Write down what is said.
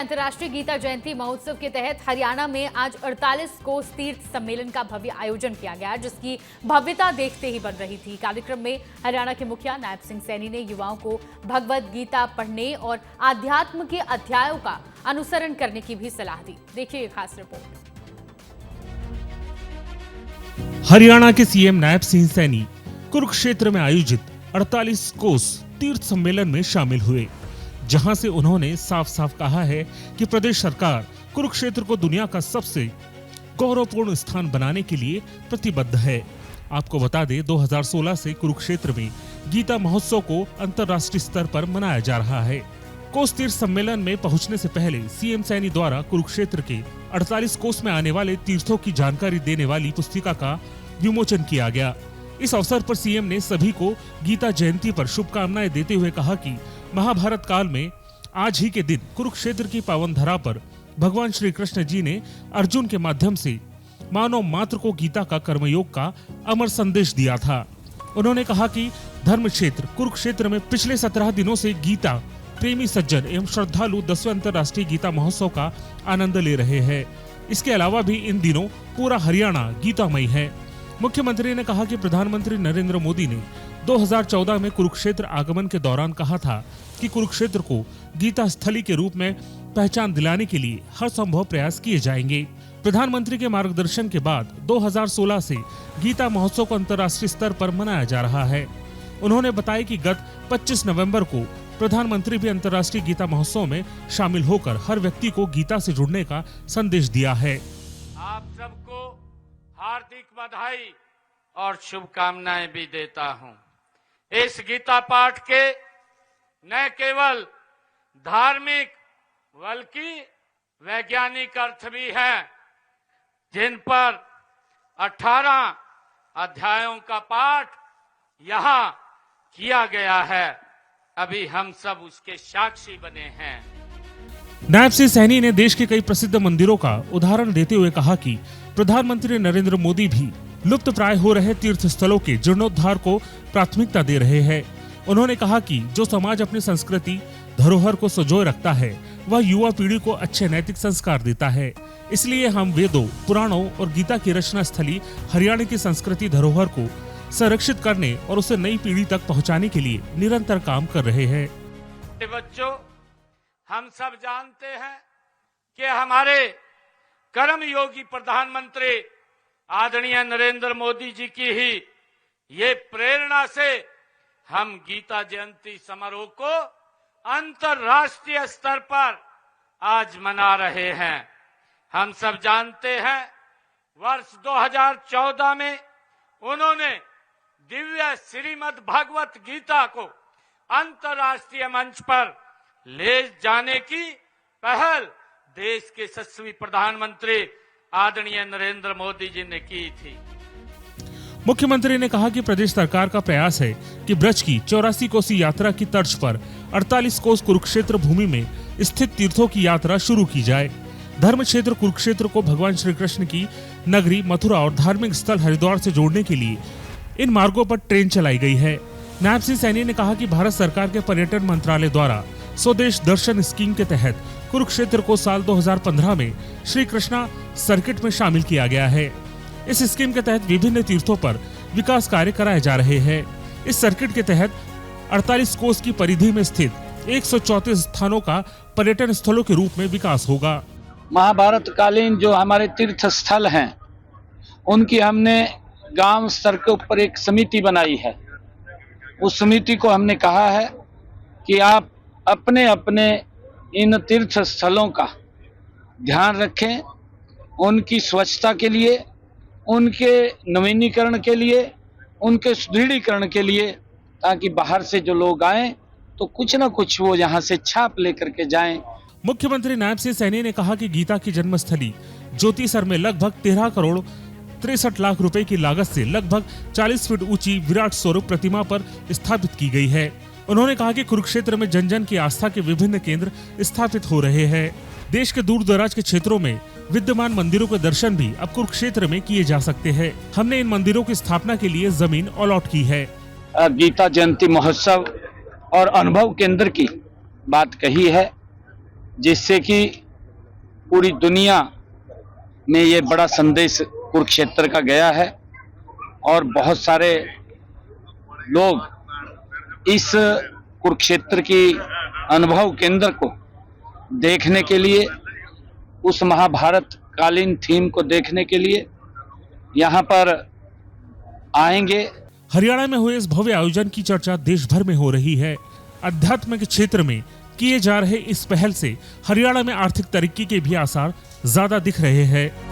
अंतर्राष्ट्रीय गीता जयंती महोत्सव के तहत हरियाणा में आज 48 कोस तीर्थ सम्मेलन का भव्य आयोजन किया गया, जिसकी भव्यता देखते ही बन रही थी। कार्यक्रम में हरियाणा के मुखिया नायब सिंह सैनी ने युवाओं को भगवद गीता पढ़ने और आध्यात्म के अध्यायों का अनुसरण करने की भी सलाह दी। देखिए ये खास रिपोर्ट। हरियाणा के सीएम नायब सिंह सैनी कुरुक्षेत्र में आयोजित 48 कोस तीर्थ सम्मेलन में शामिल हुए, जहां से उन्होंने साफ साफ कहा है कि प्रदेश सरकार कुरुक्षेत्र को दुनिया का सबसे गौरवपूर्ण स्थान बनाने के लिए प्रतिबद्ध है। आपको बता दें, 2016 से कुरुक्षेत्र में गीता महोत्सव को अंतर्राष्ट्रीय स्तर पर मनाया जा रहा है। कोस तीर्थ सम्मेलन में पहुंचने से पहले सीएम सैनी द्वारा कुरुक्षेत्र के 48 कोस में आने वाले तीर्थों की जानकारी देने वाली पुस्तिका का विमोचन किया गया। इस अवसर पर सीएम ने सभी को गीता जयंती पर शुभकामनाएं देते हुए कहा कि महाभारत काल में आज ही के दिन कुरुक्षेत्र की पावन धरा पर भगवान श्री कृष्ण जी ने अर्जुन के माध्यम से मानव मात्र को गीता का कर्मयोग का अमर संदेश दिया था। उन्होंने कहा कि धर्म क्षेत्र कुरुक्षेत्र में पिछले 17 दिनों से गीता प्रेमी सज्जन एवं श्रद्धालु 10वें अंतर्राष्ट्रीय गीता महोत्सव का आनंद ले रहे हैं। इसके अलावा भी इन दिनों पूरा हरियाणा गीतामयी है। मुख्यमंत्री ने कहा कि प्रधानमंत्री नरेंद्र मोदी ने 2014 में कुरुक्षेत्र आगमन के दौरान कहा था कि कुरुक्षेत्र को गीता स्थली के रूप में पहचान दिलाने के लिए हर संभव प्रयास किए जाएंगे। प्रधानमंत्री के मार्गदर्शन के बाद 2016 से गीता महोत्सव को अंतर्राष्ट्रीय स्तर पर मनाया जा रहा है। उन्होंने बताया कि गत 25 नवंबर को प्रधानमंत्री भी अंतर्राष्ट्रीय गीता महोत्सव में शामिल होकर हर व्यक्ति को गीता से जुड़ने का संदेश दिया है। आप सबको हार्दिक बधाई और शुभकामनाएं भी देता हूं। इस गीता पाठ के न केवल धार्मिक बल्कि वैज्ञानिक अर्थ भी हैं, जिन पर 18 अध्यायों का पाठ यहाँ किया गया है। अभी हम सब उसके साक्षी बने हैं। नायब सिंह सैनी ने देश के कई प्रसिद्ध मंदिरों का उदाहरण देते हुए कहा कि प्रधानमंत्री नरेंद्र मोदी भी लुप्त प्राय हो रहे तीर्थ स्थलों के जीर्णोद्धार को प्राथमिकता दे रहे हैं। उन्होंने कहा कि जो समाज अपनी संस्कृति धरोहर को संजोए रखता है, वह युवा पीढ़ी को अच्छे नैतिक संस्कार देता है। इसलिए हम वेदों, पुराणों और गीता की रचना स्थली हरियाणा की संस्कृति धरोहर को संरक्षित करने और उसे नई पीढ़ी तक पहुंचाने के लिए निरंतर काम कर रहे हैं। बच्चों, हम सब जानते हैं कि हमारे कर्म योगी प्रधानमंत्री आदरणीय नरेंद्र मोदी जी की ही ये प्रेरणा से हम गीता जयंती समारोह को अंतर्राष्ट्रीय स्तर पर आज मना रहे हैं। हम सब जानते हैं, वर्ष 2014 में उन्होंने दिव्य श्रीमद् भागवत गीता को अंतर्राष्ट्रीय मंच पर ले जाने की पहल देश के यशस्वी प्रधानमंत्री आदरणीय नरेंद्र मोदी जी ने की थी। मुख्यमंत्री ने कहा कि प्रदेश सरकार का प्रयास है कि ब्रज की 84 कोसी यात्रा की तर्ज पर 48 कोस कुरुक्षेत्र भूमि में स्थित तीर्थों की यात्रा शुरू की जाए। धर्म क्षेत्र कुरुक्षेत्र को भगवान श्री कृष्ण की नगरी मथुरा और धार्मिक स्थल हरिद्वार से जोड़ने के लिए इन मार्गों पर ट्रेन चलाई गई है। नायब सिंह सैनी ने कहा कि भारत सरकार के पर्यटन मंत्रालय द्वारा स्वदेश दर्शन स्कीम के तहत कुरुक्षेत्र को साल 2015 में श्री कृष्णा सर्किट में शामिल किया गया है। इस स्कीम के तहत विभिन्न तीर्थों पर विकास कार्य कराए जा रहे हैं। इस सर्किट के तहत 48 कोस की परिधि में स्थित 134 स्थानों का पर्यटन स्थलों के रूप में विकास होगा। महाभारत कालीन जो हमारे तीर्थ स्थल हैं, उनकी हमने गांव स्तर के ऊपर एक समिति बनाई है। उस समिति को हमने कहा है कि आप अपने अपने इन तीर्थ स्थलों का ध्यान रखें, उनकी स्वच्छता के लिए, उनके नवीनीकरण के लिए, उनके सुदृढ़ीकरण के लिए, ताकि बाहर से जो लोग आएं तो कुछ न कुछ वो यहाँ से छाप लेकर के जाएं। मुख्यमंत्री नायब सिंह सैनी ने कहा कि गीता की जन्मस्थली ज्योतिसर में लगभग 13 करोड़ 63 लाख रुपए की लागत से लगभग 40 फीट ऊंची विराट स्वरूप प्रतिमा पर स्थापित की गई है। उन्होंने कहा कि कुरुक्षेत्र में जन जन की आस्था के विभिन्न केंद्र स्थापित हो रहे हैं। देश के दूर दराज के क्षेत्रों में विद्यमान मंदिरों के दर्शन भी अब कुरुक्षेत्र में किए जा सकते हैं। हमने इन मंदिरों की स्थापना के लिए जमीन अलॉट की है। गीता जयंती महोत्सव और अनुभव केंद्र की बात कही है। जिससे कि पूरी दुनिया में ये बड़ा संदेश कुरुक्षेत्र का गया है और बहुत सारे लोग इस कुरुक्षेत्र की अनुभव केंद्र को देखने के लिए, उस महाभारत कालीन थीम को देखने के लिए यहाँ पर आएंगे। हरियाणा में हुए इस भव्य आयोजन की चर्चा देश भर में हो रही है। अध्यात्म के क्षेत्र में किए जा रहे इस पहल से हरियाणा में आर्थिक तरक्की के भी आसार ज्यादा दिख रहे हैं।